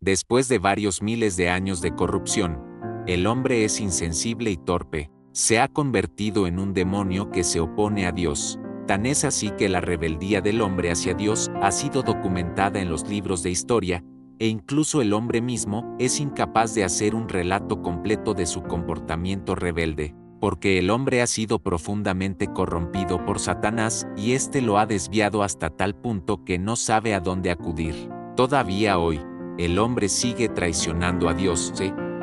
Después de varios miles de años de corrupción, el hombre es insensible y torpe. Se ha convertido en un demonio que se opone a Dios. Tan es así que la rebeldía del hombre hacia Dios ha sido documentada en los libros de historia, e incluso el hombre mismo es incapaz de hacer un relato completo de su comportamiento rebelde, porque el hombre ha sido profundamente corrompido por Satanás y éste lo ha desviado hasta tal punto que no sabe a dónde acudir. Todavía hoy, el hombre sigue traicionando a Dios.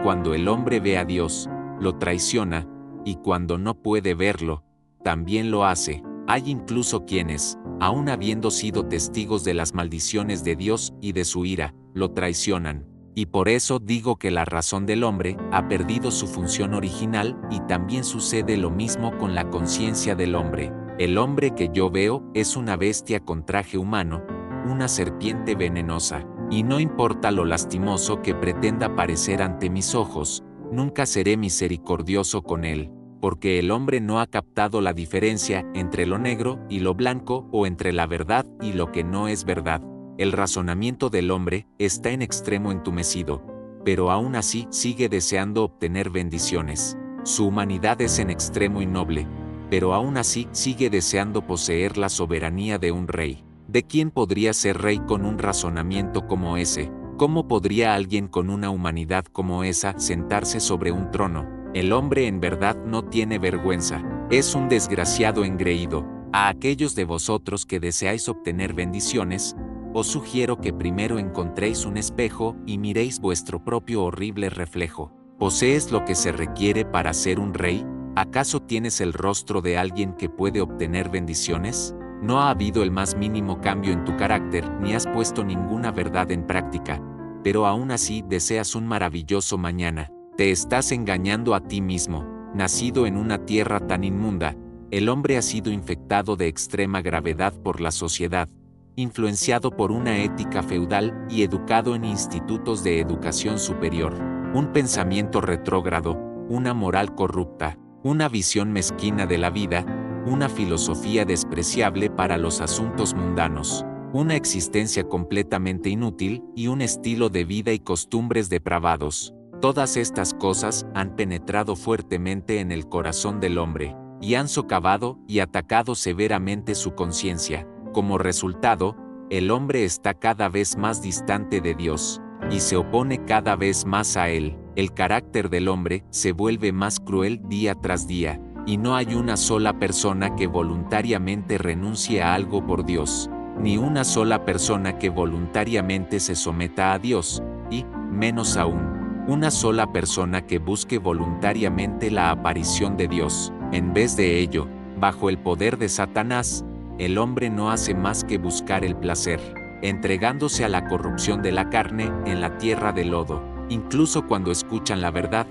Cuando el hombre ve a Dios, lo traiciona, y cuando no puede verlo, también lo hace. Hay incluso quienes, aun habiendo sido testigos de las maldiciones de Dios y de su ira, lo traicionan. Y por eso digo que la razón del hombre ha perdido su función original y también sucede lo mismo con la conciencia del hombre. El hombre que yo veo es una bestia con traje humano, una serpiente venenosa, y no importa lo lastimoso que pretenda parecer ante mis ojos, nunca seré misericordioso con él, porque el hombre no ha captado la diferencia entre lo negro y lo blanco o entre la verdad y lo que no es verdad. El razonamiento del hombre está en extremo entumecido, pero aún así sigue deseando obtener bendiciones. Su humanidad es en extremo innoble, pero aún así sigue deseando poseer la soberanía de un rey. ¿De quién podría ser rey con un razonamiento como ese? ¿Cómo podría alguien con una humanidad como esa sentarse sobre un trono? El hombre en verdad no tiene vergüenza, es un desgraciado engreído. A aquellos de vosotros que deseáis obtener bendiciones, os sugiero que primero encontréis un espejo y miréis vuestro propio horrible reflejo. ¿Posees lo que se requiere para ser un rey? ¿Acaso tienes el rostro de alguien que puede obtener bendiciones? No ha habido el más mínimo cambio en tu carácter ni has puesto ninguna verdad en práctica, pero aún así deseas un maravilloso mañana. Te estás engañando a ti mismo. Nacido en una tierra tan inmunda, el hombre ha sido infectado de extrema gravedad por la sociedad, influenciado por una ética feudal y educado en institutos de educación superior. Un pensamiento retrógrado, una moral corrupta, una visión mezquina de la vida, una filosofía despreciable para los asuntos mundanos, una existencia completamente inútil y un estilo de vida y costumbres depravados. Todas estas cosas han penetrado fuertemente en el corazón del hombre, y han socavado y atacado severamente su conciencia. Como resultado, el hombre está cada vez más distante de Dios, y se opone cada vez más a él. El carácter del hombre se vuelve más cruel día tras día, y no hay una sola persona que voluntariamente renuncie a algo por Dios, ni una sola persona que voluntariamente se someta a Dios, y, menos aún, una sola persona que busque voluntariamente la aparición de Dios. En vez de ello, bajo el poder de Satanás, el hombre no hace más que buscar el placer, entregándose a la corrupción de la carne en la tierra de lodo. Incluso cuando escuchan la verdad,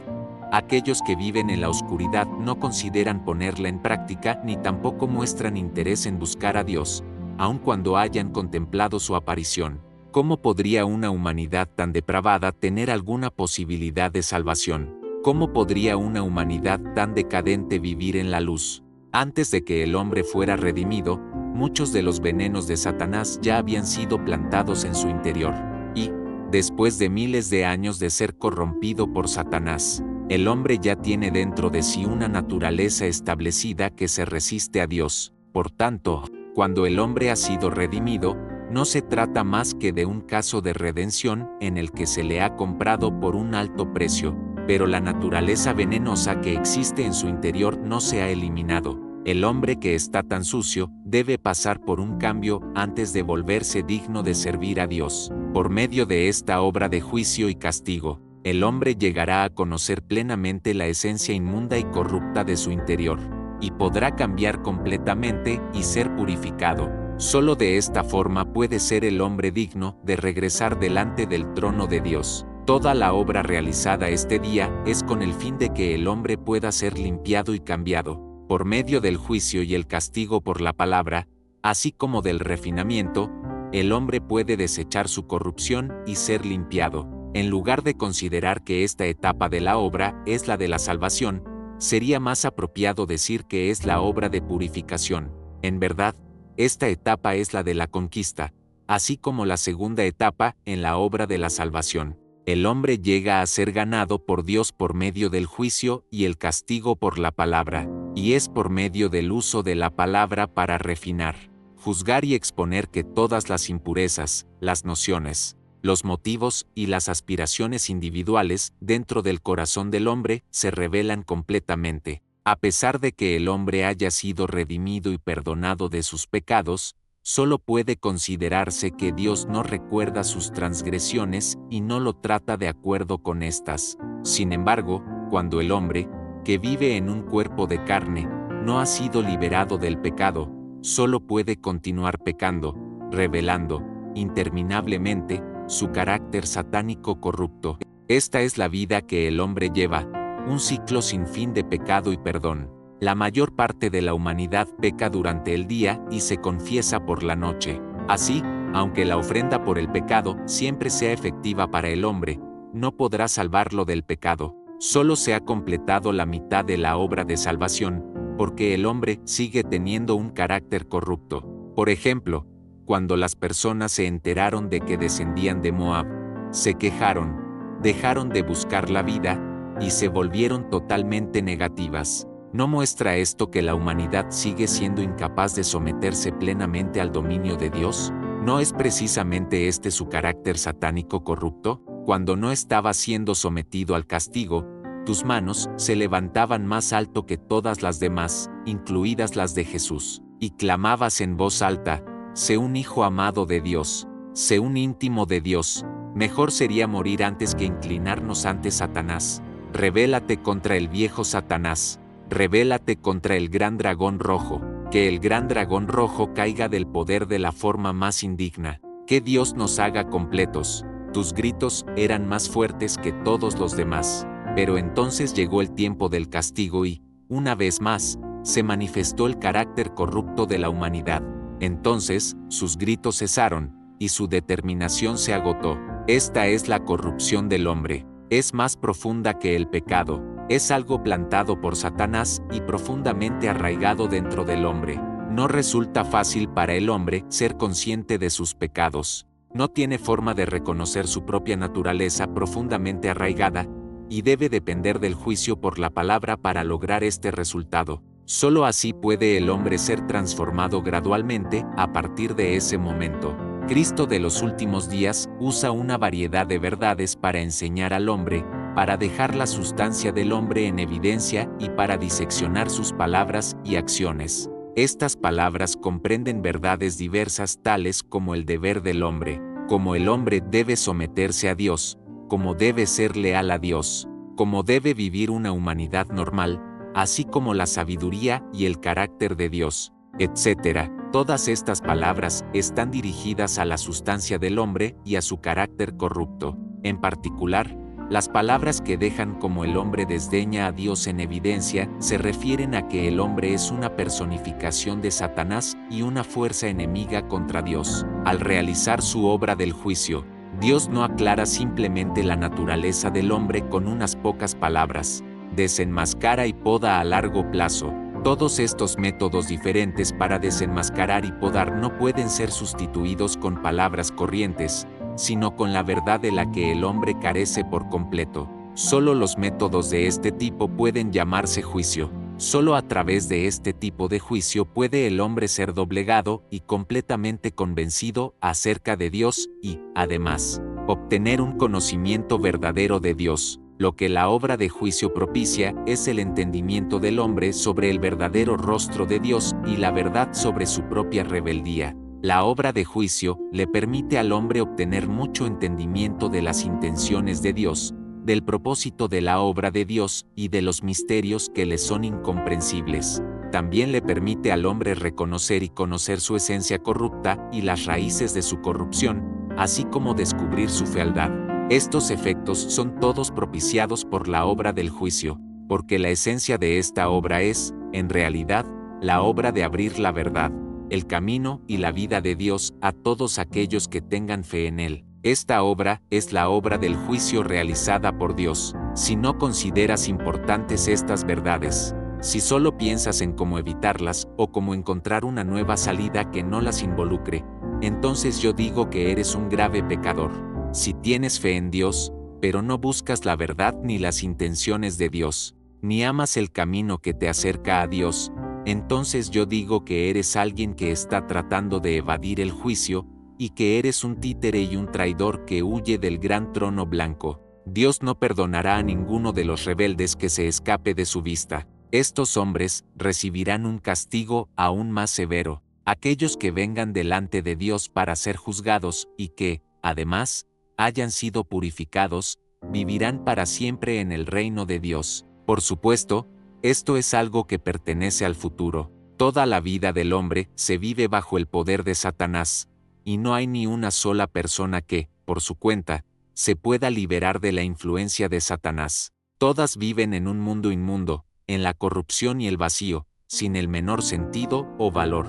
aquellos que viven en la oscuridad no consideran ponerla en práctica ni tampoco muestran interés en buscar a Dios, aun cuando hayan contemplado su aparición. ¿Cómo podría una humanidad tan depravada tener alguna posibilidad de salvación? ¿Cómo podría una humanidad tan decadente vivir en la luz? Antes de que el hombre fuera redimido, muchos de los venenos de Satanás ya habían sido plantados en su interior. Y, después de miles de años de ser corrompido por Satanás, el hombre ya tiene dentro de sí una naturaleza establecida que se resiste a Dios. Por tanto, cuando el hombre ha sido redimido, no se trata más que de un caso de redención en el que se le ha comprado por un alto precio, pero la naturaleza venenosa que existe en su interior no se ha eliminado. El hombre que está tan sucio debe pasar por un cambio antes de volverse digno de servir a Dios. Por medio de esta obra de juicio y castigo, el hombre llegará a conocer plenamente la esencia inmunda y corrupta de su interior, y podrá cambiar completamente y ser purificado. Solo de esta forma puede ser el hombre digno de regresar delante del trono de Dios. Toda la obra realizada este día es con el fin de que el hombre pueda ser limpiado y cambiado, por medio del juicio y el castigo por la palabra, así como del refinamiento. El hombre puede desechar su corrupción y ser limpiado. En lugar de considerar que esta etapa de la obra es la de la salvación, sería más apropiado decir que es la obra de purificación. En verdad, esta etapa es la de la conquista, así como la segunda etapa en la obra de la salvación. El hombre llega a ser ganado por Dios por medio del juicio y el castigo por la palabra, y es por medio del uso de la palabra para refinar, juzgar y exponer que todas las impurezas, las nociones, los motivos y las aspiraciones individuales dentro del corazón del hombre se revelan completamente. A pesar de que el hombre haya sido redimido y perdonado de sus pecados, solo puede considerarse que Dios no recuerda sus transgresiones y no lo trata de acuerdo con estas. Sin embargo, cuando el hombre, que vive en un cuerpo de carne, no ha sido liberado del pecado, solo puede continuar pecando, revelando, interminablemente, su carácter satánico corrupto. Esta es la vida que el hombre lleva, un ciclo sin fin de pecado y perdón. La mayor parte de la humanidad peca durante el día y se confiesa por la noche. Así, aunque la ofrenda por el pecado siempre sea efectiva para el hombre, no podrá salvarlo del pecado. Solo se ha completado la mitad de la obra de salvación, porque el hombre sigue teniendo un carácter corrupto. Por ejemplo, cuando las personas se enteraron de que descendían de Moab, se quejaron, dejaron de buscar la vida, y se volvieron totalmente negativas. ¿No muestra esto que la humanidad sigue siendo incapaz de someterse plenamente al dominio de Dios? ¿No es precisamente este su carácter satánico corrupto? Cuando no estaba siendo sometido al castigo, tus manos se levantaban más alto que todas las demás, incluidas las de Jesús, y clamabas en voz alta: sé un hijo amado de Dios, sé un íntimo de Dios. Mejor sería morir antes que inclinarnos ante Satanás. Rebélate contra el viejo Satanás. Rebélate contra el gran dragón rojo, que el gran dragón rojo caiga del poder de la forma más indigna, que Dios nos haga completos. Tus gritos eran más fuertes que todos los demás, pero entonces llegó el tiempo del castigo y, una vez más, se manifestó el carácter corrupto de la humanidad. Entonces, sus gritos cesaron, y su determinación se agotó. Esta es la corrupción del hombre. Es más profunda que el pecado. Es algo plantado por Satanás y profundamente arraigado dentro del hombre. No resulta fácil para el hombre ser consciente de sus pecados. No tiene forma de reconocer su propia naturaleza profundamente arraigada, y debe depender del juicio por la palabra para lograr este resultado. Solo así puede el hombre ser transformado gradualmente a partir de ese momento. Cristo de los últimos días usa una variedad de verdades para enseñar al hombre, para dejar la sustancia del hombre en evidencia y para diseccionar sus palabras y acciones. Estas palabras comprenden verdades diversas tales como el deber del hombre, como el hombre debe someterse a Dios, como debe ser leal a Dios, como debe vivir una humanidad normal, así como la sabiduría y el carácter de Dios, etc. Todas estas palabras están dirigidas a la sustancia del hombre y a su carácter corrupto. En particular, las palabras que dejan como el hombre desdeña a Dios en evidencia se refieren a que el hombre es una personificación de Satanás y una fuerza enemiga contra Dios. Al realizar su obra del juicio, Dios no aclara simplemente la naturaleza del hombre con unas pocas palabras, desenmascara y poda a largo plazo. Todos estos métodos diferentes para desenmascarar y podar no pueden ser sustituidos con palabras corrientes, sino con la verdad de la que el hombre carece por completo. Solo los métodos de este tipo pueden llamarse juicio. Solo a través de este tipo de juicio puede el hombre ser doblegado y completamente convencido acerca de Dios y, además, obtener un conocimiento verdadero de Dios. Lo que la obra de juicio propicia es el entendimiento del hombre sobre el verdadero rostro de Dios y la verdad sobre su propia rebeldía. La obra de juicio le permite al hombre obtener mucho entendimiento de las intenciones de Dios, del propósito de la obra de Dios y de los misterios que le son incomprensibles. También le permite al hombre reconocer y conocer su esencia corrupta y las raíces de su corrupción, así como descubrir su fealdad. Estos efectos son todos propiciados por la obra del juicio, porque la esencia de esta obra es, en realidad, la obra de abrir la verdad, el camino y la vida de Dios a todos aquellos que tengan fe en Él. Esta obra es la obra del juicio realizada por Dios. Si no consideras importantes estas verdades, si solo piensas en cómo evitarlas o cómo encontrar una nueva salida que no las involucre, entonces yo digo que eres un grave pecador. Si tienes fe en Dios, pero no buscas la verdad ni las intenciones de Dios, ni amas el camino que te acerca a Dios, entonces yo digo que eres alguien que está tratando de evadir el juicio, y que eres un títere y un traidor que huye del gran trono blanco. Dios no perdonará a ninguno de los rebeldes que se escape de su vista. Estos hombres recibirán un castigo aún más severo. Aquellos que vengan delante de Dios para ser juzgados y que, además, hayan sido purificados, vivirán para siempre en el reino de Dios. Por supuesto, esto es algo que pertenece al futuro. Toda la vida del hombre se vive bajo el poder de Satanás, y no hay ni una sola persona que, por su cuenta, se pueda liberar de la influencia de Satanás. Todas viven en un mundo inmundo, en la corrupción y el vacío, sin el menor sentido o valor.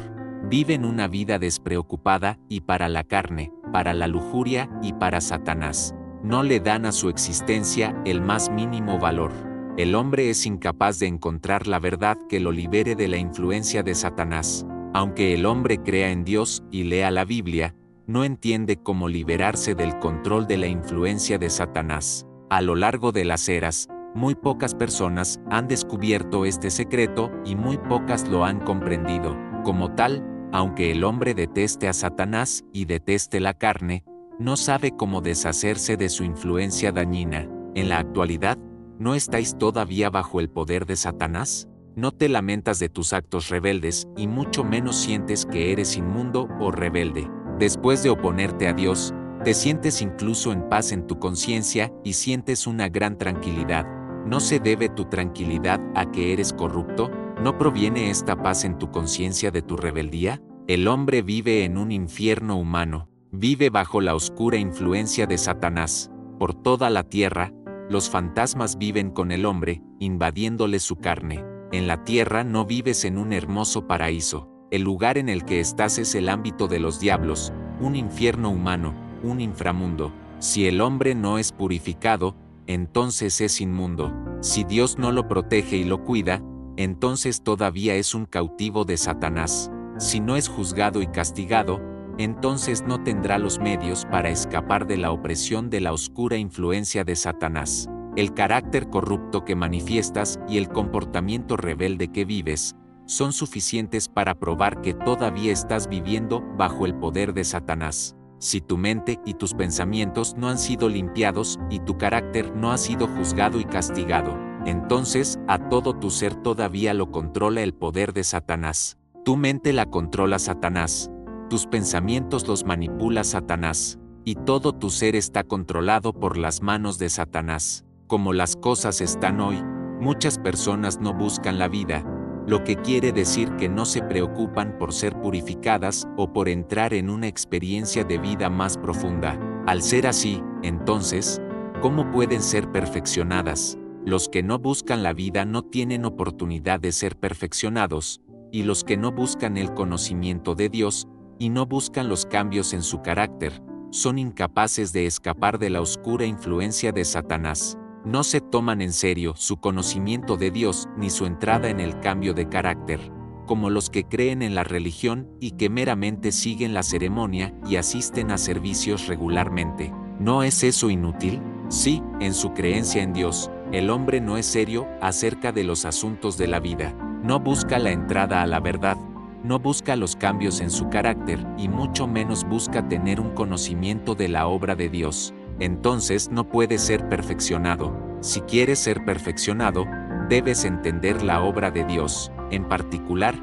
Viven una vida despreocupada y para la carne, para la lujuria y para Satanás. No le dan a su existencia el más mínimo valor. El hombre es incapaz de encontrar la verdad que lo libere de la influencia de Satanás. Aunque el hombre crea en Dios y lea la Biblia, no entiende cómo liberarse del control de la influencia de Satanás. A lo largo de las eras, muy pocas personas han descubierto este secreto y muy pocas lo han comprendido. Como tal, aunque el hombre deteste a Satanás y deteste la carne, no sabe cómo deshacerse de su influencia dañina. En la actualidad, ¿no estáis todavía bajo el poder de Satanás? No te lamentas de tus actos rebeldes y mucho menos sientes que eres inmundo o rebelde. Después de oponerte a Dios, te sientes incluso en paz en tu conciencia y sientes una gran tranquilidad. ¿No se debe tu tranquilidad a que eres corrupto? ¿No proviene esta paz en tu conciencia de tu rebeldía? El hombre vive en un infierno humano, vive bajo la oscura influencia de Satanás. Por toda la tierra, los fantasmas viven con el hombre, invadiéndole su carne. En la tierra no vives en un hermoso paraíso. El lugar en el que estás es el ámbito de los diablos, un infierno humano, un inframundo. Si el hombre no es purificado, entonces es inmundo. Si Dios no lo protege y lo cuida, entonces todavía es un cautivo de Satanás. Si no es juzgado y castigado, entonces no tendrá los medios para escapar de la opresión de la oscura influencia de Satanás. El carácter corrupto que manifiestas y el comportamiento rebelde que vives son suficientes para probar que todavía estás viviendo bajo el poder de Satanás. Si tu mente y tus pensamientos no han sido limpiados y tu carácter no ha sido juzgado y castigado, entonces a todo tu ser todavía lo controla el poder de Satanás. Tu mente la controla Satanás, tus pensamientos los manipula Satanás, y todo tu ser está controlado por las manos de Satanás. Como las cosas están hoy, muchas personas no buscan la vida, lo que quiere decir que no se preocupan por ser purificadas o por entrar en una experiencia de vida más profunda. Al ser así, entonces, ¿cómo pueden ser perfeccionadas? Los que no buscan la vida no tienen oportunidad de ser perfeccionados, y los que no buscan el conocimiento de Dios, y no buscan los cambios en su carácter, son incapaces de escapar de la oscura influencia de Satanás. No se toman en serio su conocimiento de Dios ni su entrada en el cambio de carácter, como los que creen en la religión y que meramente siguen la ceremonia y asisten a servicios regularmente. ¿No es eso inútil? Sí, en su creencia en Dios, el hombre no es serio acerca de los asuntos de la vida, no busca la entrada a la verdad, no busca los cambios en su carácter y mucho menos busca tener un conocimiento de la obra de Dios. Entonces no puede ser perfeccionado. Si quieres ser perfeccionado, debes entender la obra de Dios. En particular,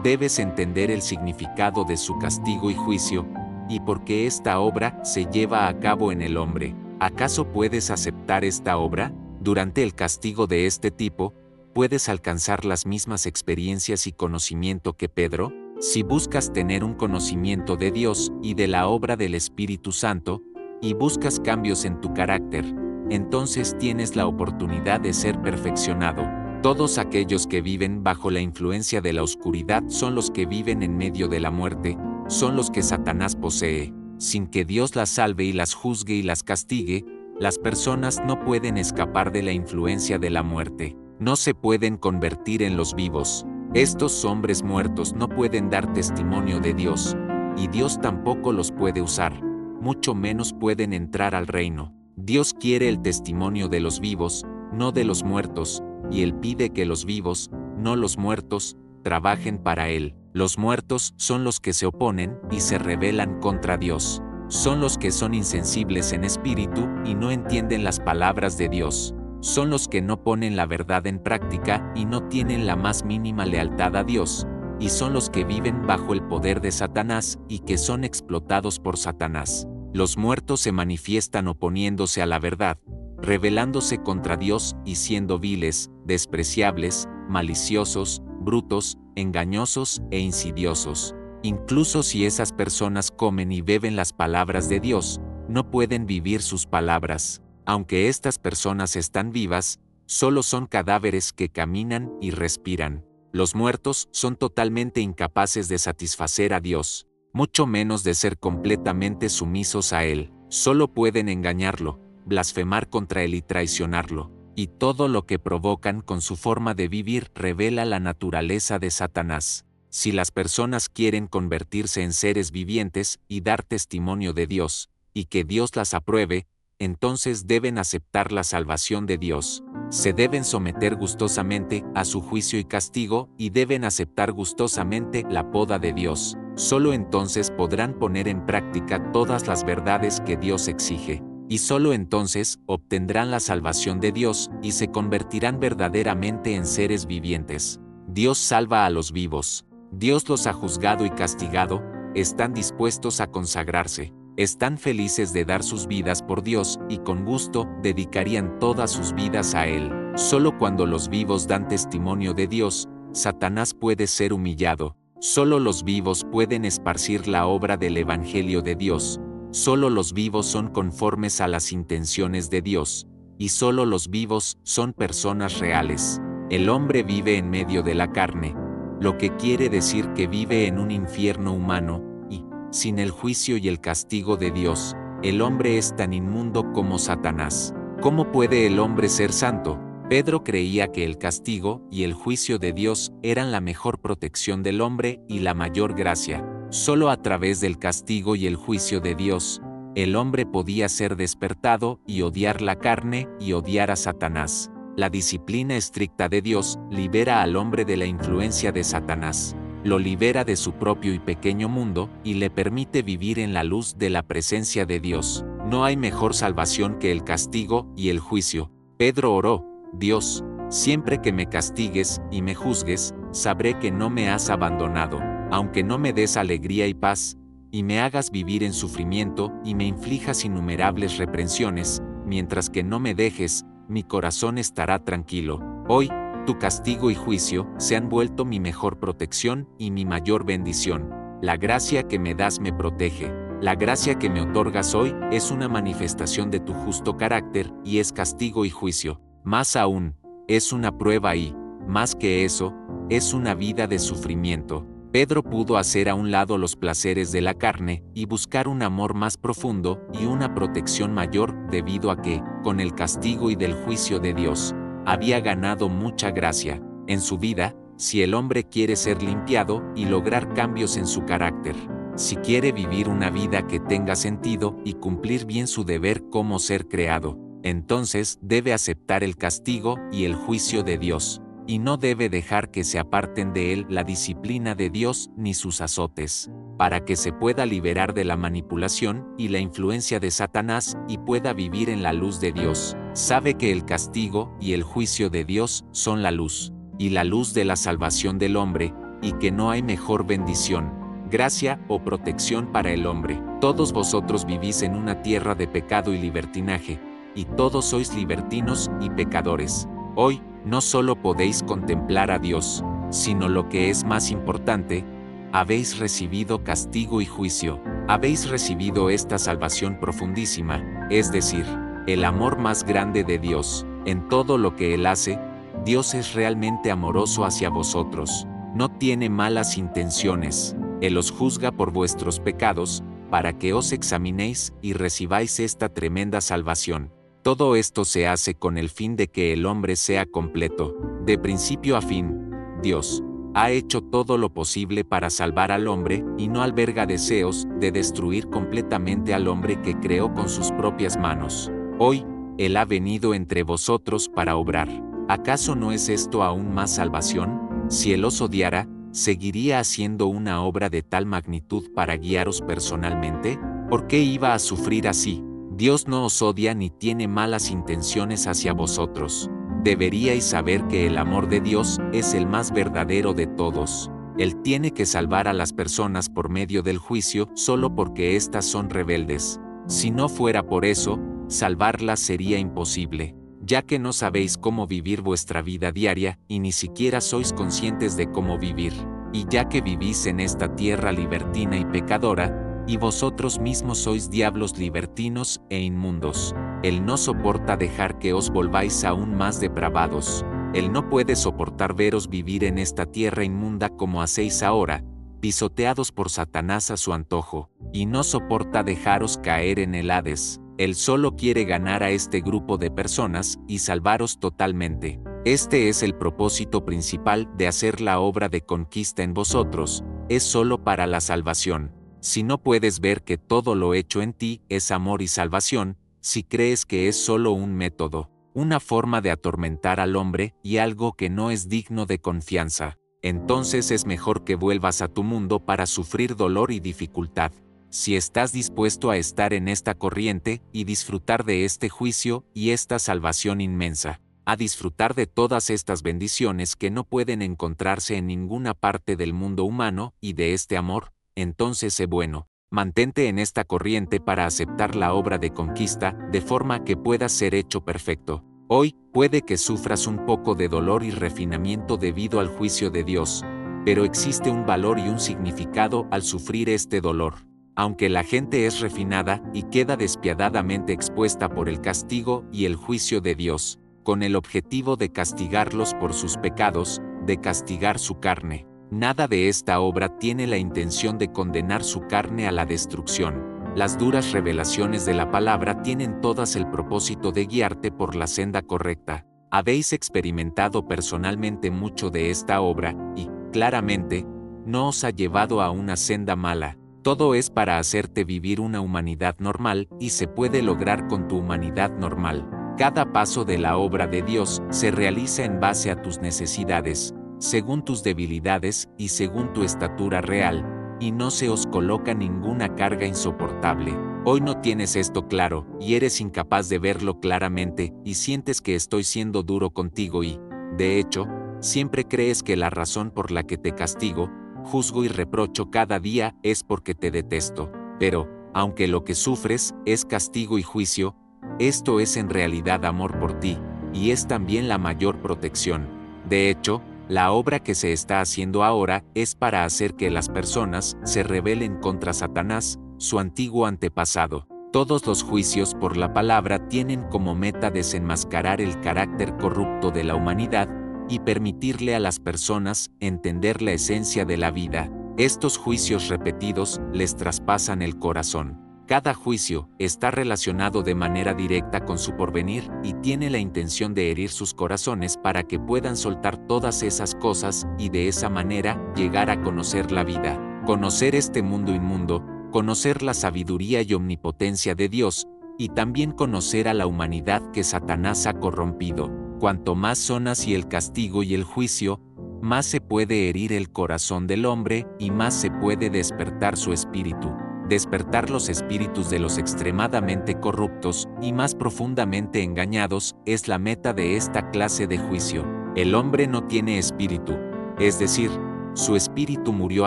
debes entender el significado de su castigo y juicio, y por qué esta obra se lleva a cabo en el hombre. ¿Acaso puedes aceptar esta obra? Durante el castigo de este tipo, ¿puedes alcanzar las mismas experiencias y conocimiento que Pedro? Si buscas tener un conocimiento de Dios y de la obra del Espíritu Santo, y buscas cambios en tu carácter, entonces tienes la oportunidad de ser perfeccionado. Todos aquellos que viven bajo la influencia de la oscuridad son los que viven en medio de la muerte, son los que Satanás posee. Sin que Dios las salve y las juzgue y las castigue, las personas no pueden escapar de la influencia de la muerte. No se pueden convertir en los vivos. Estos hombres muertos no pueden dar testimonio de Dios, y Dios tampoco los puede usar, mucho menos pueden entrar al reino. Dios quiere el testimonio de los vivos, no de los muertos, y Él pide que los vivos, no los muertos, trabajen para Él. Los muertos son los que se oponen y se rebelan contra Dios. Son los que son insensibles en espíritu y no entienden las palabras de Dios. Son los que no ponen la verdad en práctica y no tienen la más mínima lealtad a Dios. Y son los que viven bajo el poder de Satanás y que son explotados por Satanás. Los muertos se manifiestan oponiéndose a la verdad, rebelándose contra Dios y siendo viles, despreciables, maliciosos, brutos, engañosos e insidiosos. Incluso si esas personas comen y beben las palabras de Dios, no pueden vivir sus palabras. Aunque estas personas están vivas, solo son cadáveres que caminan y respiran. Los muertos son totalmente incapaces de satisfacer a Dios, mucho menos de ser completamente sumisos a Él. Solo pueden engañarlo, blasfemar contra Él y traicionarlo. Y todo lo que provocan con su forma de vivir revela la naturaleza de Satanás. Si las personas quieren convertirse en seres vivientes y dar testimonio de Dios, y que Dios las apruebe, entonces deben aceptar la salvación de Dios. Se deben someter gustosamente a su juicio y castigo y deben aceptar gustosamente la poda de Dios. Solo entonces podrán poner en práctica todas las verdades que Dios exige. Y solo entonces obtendrán la salvación de Dios y se convertirán verdaderamente en seres vivientes. Dios salva a los vivos. Dios los ha juzgado y castigado, están dispuestos a consagrarse. Están felices de dar sus vidas por Dios y con gusto dedicarían todas sus vidas a Él. Solo cuando los vivos dan testimonio de Dios, Satanás puede ser humillado. Solo los vivos pueden esparcir la obra del Evangelio de Dios. Solo los vivos son conformes a las intenciones de Dios, y solo los vivos son personas reales. El hombre vive en medio de la carne, lo que quiere decir que vive en un infierno humano, y, sin el juicio y el castigo de Dios, el hombre es tan inmundo como Satanás. ¿Cómo puede el hombre ser santo? Pedro creía que el castigo y el juicio de Dios eran la mejor protección del hombre y la mayor gracia. Solo a través del castigo y el juicio de Dios, el hombre podía ser despertado y odiar la carne y odiar a Satanás. La disciplina estricta de Dios libera al hombre de la influencia de Satanás. Lo libera de su propio y pequeño mundo y le permite vivir en la luz de la presencia de Dios. No hay mejor salvación que el castigo y el juicio. Pedro oró: Dios, siempre que me castigues y me juzgues, sabré que no me has abandonado. Aunque no me des alegría y paz, y me hagas vivir en sufrimiento y me inflijas innumerables reprensiones, mientras que no me dejes, mi corazón estará tranquilo. Hoy, tu castigo y juicio se han vuelto mi mejor protección y mi mayor bendición. La gracia que me das me protege. La gracia que me otorgas hoy es una manifestación de tu justo carácter y es castigo y juicio. Más aún, es una prueba y, más que eso, es una vida de sufrimiento. Pedro pudo hacer a un lado los placeres de la carne y buscar un amor más profundo y una protección mayor debido a que, con el castigo y del juicio de Dios, había ganado mucha gracia en su vida. Si el hombre quiere ser limpiado y lograr cambios en su carácter, si quiere vivir una vida que tenga sentido y cumplir bien su deber como ser creado, entonces debe aceptar el castigo y el juicio de Dios. Y no debe dejar que se aparten de él la disciplina de Dios ni sus azotes, para que se pueda liberar de la manipulación y la influencia de Satanás y pueda vivir en la luz de Dios. Sabe que el castigo y el juicio de Dios son la luz, y la luz de la salvación del hombre, y que no hay mejor bendición, gracia o protección para el hombre. Todos vosotros vivís en una tierra de pecado y libertinaje, y todos sois libertinos y pecadores. Hoy, no solo podéis contemplar a Dios, sino lo que es más importante, habéis recibido castigo y juicio. Habéis recibido esta salvación profundísima, es decir, el amor más grande de Dios. En todo lo que Él hace, Dios es realmente amoroso hacia vosotros. No tiene malas intenciones. Él os juzga por vuestros pecados, para que os examinéis y recibáis esta tremenda salvación. Todo esto se hace con el fin de que el hombre sea completo, de principio a fin. Dios, ha hecho todo lo posible para salvar al hombre y no alberga deseos de destruir completamente al hombre que creó con sus propias manos. Hoy, Él ha venido entre vosotros para obrar. ¿Acaso no es esto aún más salvación? Si Él os odiara, ¿seguiría haciendo una obra de tal magnitud para guiaros personalmente? ¿Por qué iba a sufrir así? Dios no os odia ni tiene malas intenciones hacia vosotros. Deberíais saber que el amor de Dios es el más verdadero de todos. Él tiene que salvar a las personas por medio del juicio solo porque éstas son rebeldes. Si no fuera por eso, salvarlas sería imposible, ya que no sabéis cómo vivir vuestra vida diaria y ni siquiera sois conscientes de cómo vivir. Y ya que vivís en esta tierra libertina y pecadora, y vosotros mismos sois diablos libertinos e inmundos, Él no soporta dejar que os volváis aún más depravados. Él no puede soportar veros vivir en esta tierra inmunda como hacéis ahora, pisoteados por Satanás a su antojo, y no soporta dejaros caer en el Hades. Él solo quiere ganar a este grupo de personas y salvaros totalmente. Este es el propósito principal de hacer la obra de conquista en vosotros, es solo para la salvación. Si no puedes ver que todo lo hecho en ti es amor y salvación, si crees que es solo un método, una forma de atormentar al hombre y algo que no es digno de confianza, entonces es mejor que vuelvas a tu mundo para sufrir dolor y dificultad. Si estás dispuesto a estar en esta corriente y disfrutar de este juicio y esta salvación inmensa, a disfrutar de todas estas bendiciones que no pueden encontrarse en ninguna parte del mundo humano y de este amor, entonces sé bueno, mantente en esta corriente para aceptar la obra de conquista de forma que puedas ser hecho perfecto. Hoy, puede que sufras un poco de dolor y refinamiento debido al juicio de Dios, pero existe un valor y un significado al sufrir este dolor. Aunque la gente es refinada y queda despiadadamente expuesta por el castigo y el juicio de Dios, con el objetivo de castigarlos por sus pecados, de castigar su carne. Nada de esta obra tiene la intención de condenar su carne a la destrucción. Las duras revelaciones de la palabra tienen todas el propósito de guiarte por la senda correcta. Habéis experimentado personalmente mucho de esta obra y, claramente, no os ha llevado a una senda mala. Todo es para hacerte vivir una humanidad normal y se puede lograr con tu humanidad normal. Cada paso de la obra de Dios se realiza en base a tus necesidades, según tus debilidades y según tu estatura real, y no se os coloca ninguna carga insoportable. Hoy no tienes esto claro, y eres incapaz de verlo claramente, y sientes que estoy siendo duro contigo y, de hecho, siempre crees que la razón por la que te castigo, juzgo y reprocho cada día es porque te detesto. Pero, aunque lo que sufres es castigo y juicio, esto es en realidad amor por ti, y es también la mayor protección. De hecho, la obra que se está haciendo ahora es para hacer que las personas se rebelen contra Satanás, su antiguo antepasado. Todos los juicios por la palabra tienen como meta desenmascarar el carácter corrupto de la humanidad y permitirle a las personas entender la esencia de la vida. Estos juicios repetidos les traspasan el corazón. Cada juicio está relacionado de manera directa con su porvenir y tiene la intención de herir sus corazones para que puedan soltar todas esas cosas y de esa manera llegar a conocer la vida, conocer este mundo inmundo, conocer la sabiduría y omnipotencia de Dios, y también conocer a la humanidad que Satanás ha corrompido. Cuanto más son así el castigo y el juicio, más se puede herir el corazón del hombre y más se puede despertar su espíritu. Despertar los espíritus de los extremadamente corruptos y más profundamente engañados es la meta de esta clase de juicio. El hombre no tiene espíritu, es decir, su espíritu murió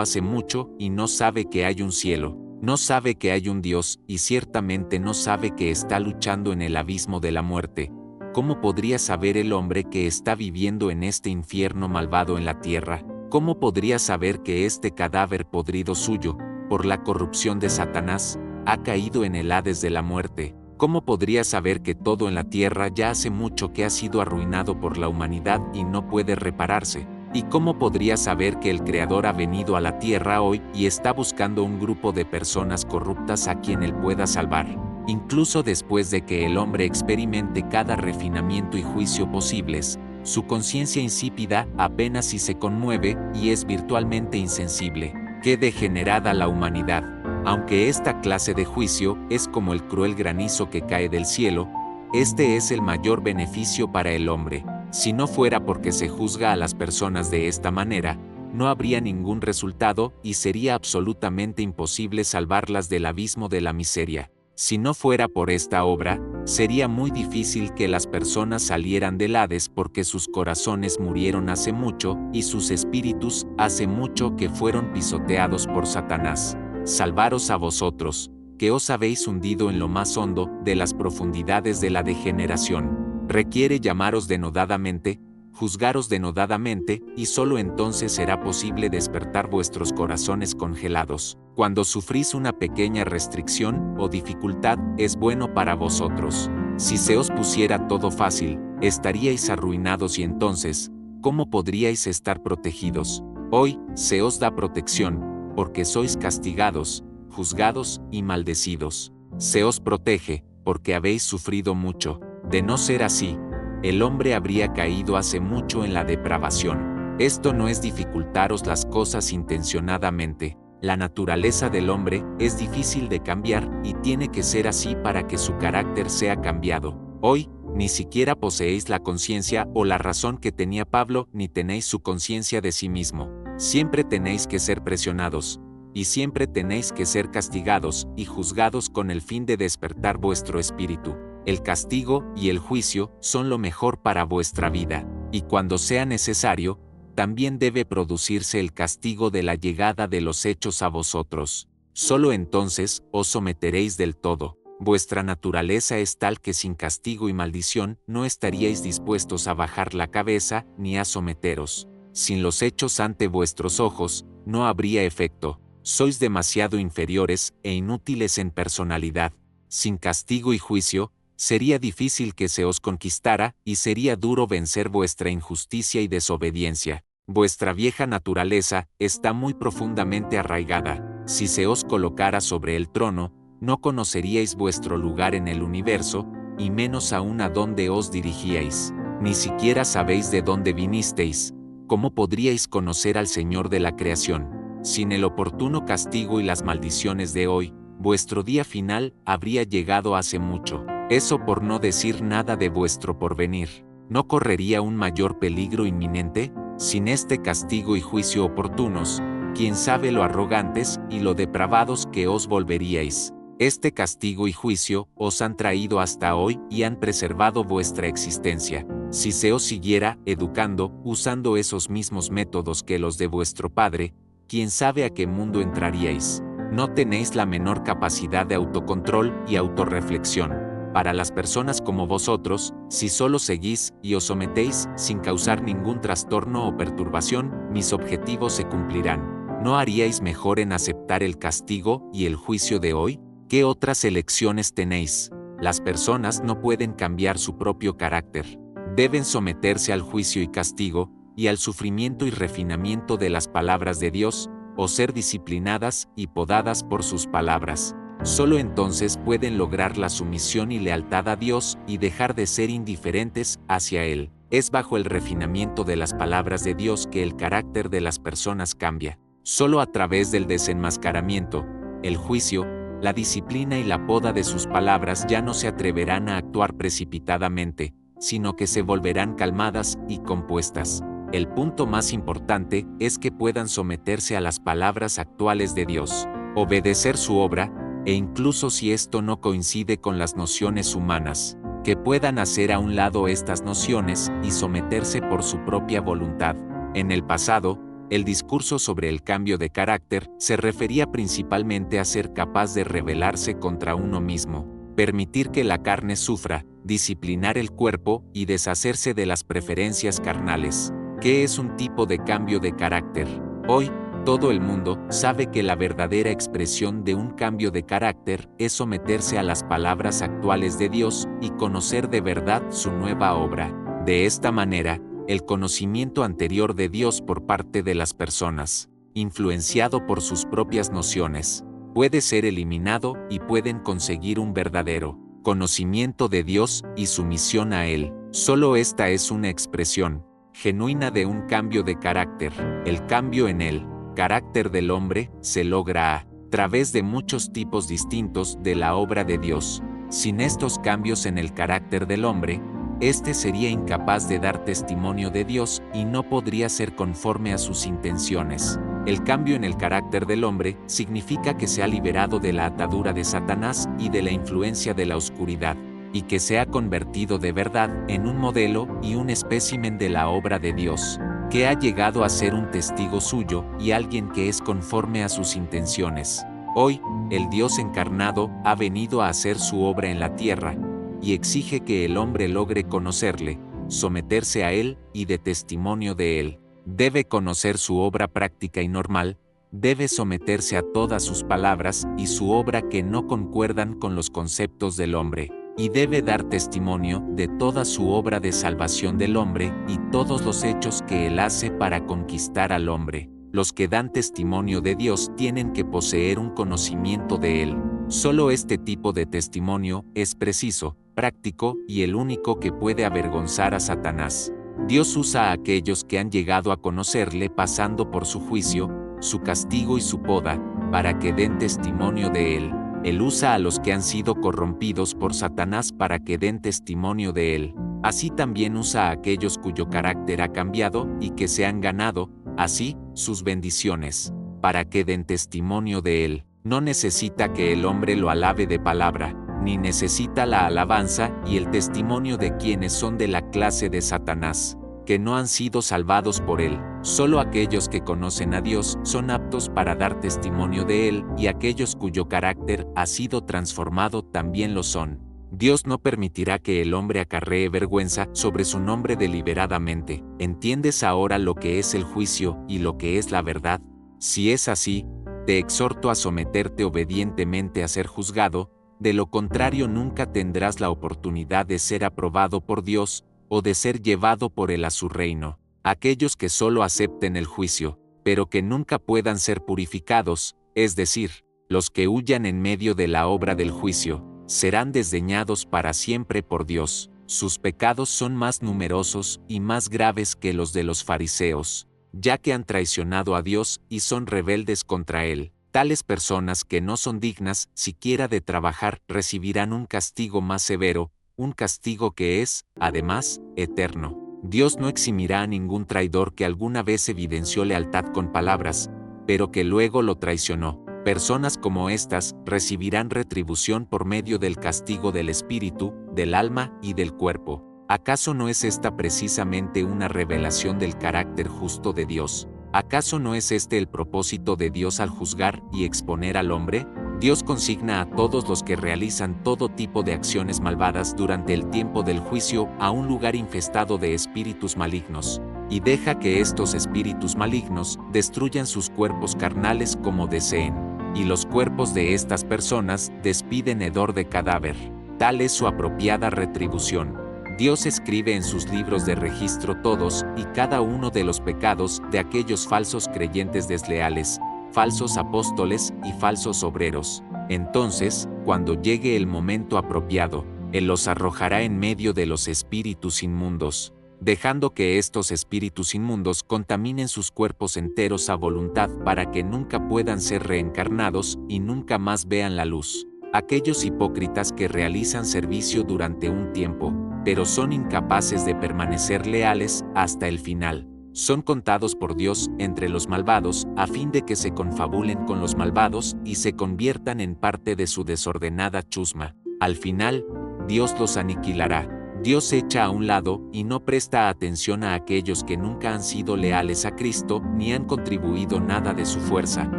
hace mucho y no sabe que hay un cielo, no sabe que hay un Dios y ciertamente no sabe que está luchando en el abismo de la muerte. ¿Cómo podría saber el hombre que está viviendo en este infierno malvado en la tierra? ¿Cómo podría saber que este cadáver podrido suyo, por la corrupción de Satanás, ha caído en el Hades de la muerte? ¿Cómo podría saber que todo en la tierra ya hace mucho que ha sido arruinado por la humanidad y no puede repararse? ¿Y cómo podría saber que el Creador ha venido a la tierra hoy y está buscando un grupo de personas corruptas a quien Él pueda salvar? Incluso después de que el hombre experimente cada refinamiento y juicio posibles, Su conciencia insípida apenas si se conmueve y es virtualmente insensible. ¡Qué degenerada la humanidad! Aunque esta clase de juicio es como el cruel granizo que cae del cielo, este es el mayor beneficio para el hombre. Si no fuera porque se juzga a las personas de esta manera, no habría ningún resultado y sería absolutamente imposible salvarlas del abismo de la miseria. Si no fuera por esta obra, sería muy difícil que las personas salieran del Hades porque sus corazones murieron hace mucho y sus espíritus hace mucho que fueron pisoteados por Satanás. Salvaros a vosotros, que os habéis hundido en lo más hondo de las profundidades de la degeneración. Requiere llamaros denodadamente, juzgaros denodadamente, y solo entonces será posible despertar vuestros corazones congelados. Cuando sufrís una pequeña restricción o dificultad, es bueno para vosotros. Si se os pusiera todo fácil, estaríais arruinados y entonces, ¿cómo podríais estar protegidos? Hoy, se os da protección, porque sois castigados, juzgados y maldecidos. Se os protege, porque habéis sufrido mucho. De no ser así, el hombre habría caído hace mucho en la depravación. Esto no es dificultaros las cosas intencionadamente. La naturaleza del hombre es difícil de cambiar y tiene que ser así para que su carácter sea cambiado. Hoy, ni siquiera poseéis la conciencia o la razón que tenía Pablo, ni tenéis su conciencia de sí mismo. Siempre tenéis que ser presionados, y siempre tenéis que ser castigados y juzgados con el fin de despertar vuestro espíritu. El castigo y el juicio son lo mejor para vuestra vida, y cuando sea necesario, también debe producirse el castigo de la llegada de los hechos a vosotros. Solo entonces os someteréis del todo. Vuestra naturaleza es tal que sin castigo y maldición no estaríais dispuestos a bajar la cabeza ni a someteros. Sin los hechos ante vuestros ojos, no habría efecto. Sois demasiado inferiores e inútiles en personalidad. Sin castigo y juicio, sería difícil que se os conquistara y sería duro vencer vuestra injusticia y desobediencia. Vuestra vieja naturaleza está muy profundamente arraigada. Si se os colocara sobre el trono, no conoceríais vuestro lugar en el universo, y menos aún a dónde os dirigíais. Ni siquiera sabéis de dónde vinisteis. ¿Cómo podríais conocer al Señor de la creación? Sin el oportuno castigo y las maldiciones de hoy, vuestro día final habría llegado hace mucho. Eso por no decir nada de vuestro porvenir. ¿No correría un mayor peligro inminente? Sin este castigo y juicio oportunos, quién sabe lo arrogantes y lo depravados que os volveríais. Este castigo y juicio os han traído hasta hoy y han preservado vuestra existencia. Si se os siguiera educando usando esos mismos métodos que los de vuestro padre, quién sabe a qué mundo entraríais. No tenéis la menor capacidad de autocontrol y autorreflexión. Para las personas como vosotros, si solo seguís y os sometéis sin causar ningún trastorno o perturbación, mis objetivos se cumplirán. ¿No haríais mejor en aceptar el castigo y el juicio de hoy? ¿Qué otras elecciones tenéis? Las personas no pueden cambiar su propio carácter. Deben someterse al juicio y castigo, y al sufrimiento y refinamiento de las palabras de Dios, o ser disciplinadas y podadas por sus palabras. Solo entonces pueden lograr la sumisión y lealtad a Dios y dejar de ser indiferentes hacia Él. Es bajo el refinamiento de las palabras de Dios que el carácter de las personas cambia. Solo a través del desenmascaramiento, el juicio, la disciplina y la poda de sus palabras ya no se atreverán a actuar precipitadamente, sino que se volverán calmadas y compuestas. El punto más importante es que puedan someterse a las palabras actuales de Dios, obedecer su obra, e incluso si esto no coincide con las nociones humanas, que puedan hacer a un lado estas nociones y someterse por su propia voluntad. En el pasado, el discurso sobre el cambio de carácter se refería principalmente a ser capaz de rebelarse contra uno mismo, permitir que la carne sufra, disciplinar el cuerpo y deshacerse de las preferencias carnales. ¿Qué es un tipo de cambio de carácter? Hoy, todo el mundo sabe que la verdadera expresión de un cambio de carácter es someterse a las palabras actuales de Dios y conocer de verdad su nueva obra. De esta manera, el conocimiento anterior de Dios por parte de las personas, influenciado por sus propias nociones, puede ser eliminado y pueden conseguir un verdadero conocimiento de Dios y sumisión a Él. Solo esta es una expresión genuina de un cambio de carácter. El cambio en el carácter del hombre se logra a través de muchos tipos distintos de la obra de Dios. Sin estos cambios en el carácter del hombre, éste sería incapaz de dar testimonio de Dios y no podría ser conforme a sus intenciones. El cambio en el carácter del hombre significa que se ha liberado de la atadura de Satanás y de la influencia de la oscuridad, y que se ha convertido de verdad en un modelo y un espécimen de la obra de Dios, que ha llegado a ser un testigo suyo y alguien que es conforme a sus intenciones. Hoy, el Dios encarnado ha venido a hacer su obra en la tierra, y exige que el hombre logre conocerle, someterse a él y de testimonio de él. Debe conocer su obra práctica y normal, debe someterse a todas sus palabras y su obra que no concuerdan con los conceptos del hombre, y debe dar testimonio de toda su obra de salvación del hombre y todos los hechos que él hace para conquistar al hombre. Los que dan testimonio de Dios tienen que poseer un conocimiento de él. Solo este tipo de testimonio es preciso, práctico y el único que puede avergonzar a Satanás. Dios usa a aquellos que han llegado a conocerle pasando por su juicio, su castigo y su poda, para que den testimonio de él. Él usa a los que han sido corrompidos por Satanás para que den testimonio de él. Así también usa a aquellos cuyo carácter ha cambiado y que se han ganado, así, sus bendiciones, para que den testimonio de él. No necesita que el hombre lo alabe de palabra, ni necesita la alabanza y el testimonio de quienes son de la clase de Satanás, que no han sido salvados por él. Solo aquellos que conocen a Dios son aptos para dar testimonio de él, y aquellos cuyo carácter ha sido transformado también lo son. Dios no permitirá que el hombre acarree vergüenza sobre su nombre deliberadamente. ¿Entiendes ahora lo que es el juicio y lo que es la verdad? Si es así, te exhorto a someterte obedientemente a ser juzgado, de lo contrario nunca tendrás la oportunidad de ser aprobado por Dios, o de ser llevado por él a su reino. Aquellos que solo acepten el juicio, pero que nunca puedan ser purificados, es decir, los que huyan en medio de la obra del juicio, serán desdeñados para siempre por Dios. Sus pecados son más numerosos y más graves que los de los fariseos, ya que han traicionado a Dios y son rebeldes contra él. Tales personas que no son dignas siquiera de trabajar recibirán un castigo más severo, un castigo que es, además, eterno. Dios no eximirá a ningún traidor que alguna vez evidenció lealtad con palabras, pero que luego lo traicionó. Personas como estas recibirán retribución por medio del castigo del espíritu, del alma y del cuerpo. ¿Acaso no es esta precisamente una revelación del carácter justo de Dios? ¿Acaso no es este el propósito de Dios al juzgar y exponer al hombre? Dios consigna a todos los que realizan todo tipo de acciones malvadas durante el tiempo del juicio a un lugar infestado de espíritus malignos, y deja que estos espíritus malignos destruyan sus cuerpos carnales como deseen, y los cuerpos de estas personas despiden hedor de cadáver. Tal es su apropiada retribución. Dios escribe en sus libros de registro todos y cada uno de los pecados de aquellos falsos creyentes desleales, falsos apóstoles y falsos obreros. Entonces, cuando llegue el momento apropiado, Él los arrojará en medio de los espíritus inmundos, dejando que estos espíritus inmundos contaminen sus cuerpos enteros a voluntad para que nunca puedan ser reencarnados y nunca más vean la luz. Aquellos hipócritas que realizan servicio durante un tiempo, pero son incapaces de permanecer leales hasta el final, son contados por Dios entre los malvados a fin de que se confabulen con los malvados y se conviertan en parte de su desordenada chusma. Al final, Dios los aniquilará. Dios echa a un lado y no presta atención a aquellos que nunca han sido leales a Cristo ni han contribuido nada de su fuerza,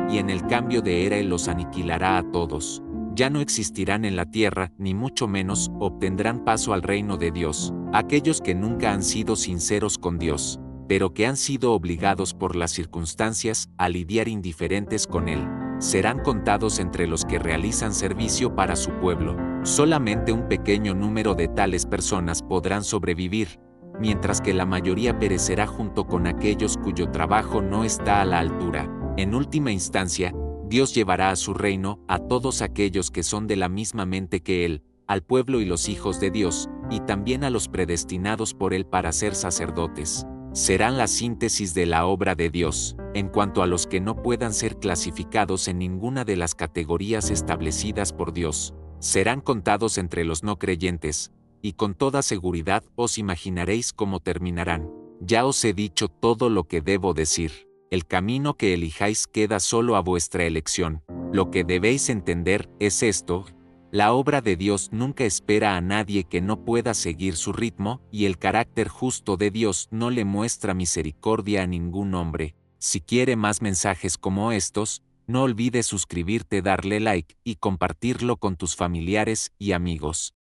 y en el cambio de era Él los aniquilará a todos. Ya no existirán en la tierra, ni mucho menos obtendrán paso al reino de Dios, aquellos que nunca han sido sinceros con Dios, pero que han sido obligados por las circunstancias a lidiar indiferentes con Él. Serán contados entre los que realizan servicio para su pueblo. Solamente un pequeño número de tales personas podrán sobrevivir, mientras que la mayoría perecerá junto con aquellos cuyo trabajo no está a la altura. En última instancia, Dios llevará a su reino a todos aquellos que son de la misma mente que Él, al pueblo y los hijos de Dios, y también a los predestinados por Él para ser sacerdotes. Serán la síntesis de la obra de Dios, en cuanto a los que no puedan ser clasificados en ninguna de las categorías establecidas por Dios. Serán contados entre los no creyentes, y con toda seguridad os imaginaréis cómo terminarán. Ya os he dicho todo lo que debo decir. El camino que elijáis queda solo a vuestra elección. Lo que debéis entender es esto: la obra de Dios nunca espera a nadie que no pueda seguir su ritmo, y el carácter justo de Dios no le muestra misericordia a ningún hombre. Si quiere más mensajes como estos, no olvides suscribirte, darle like y compartirlo con tus familiares y amigos.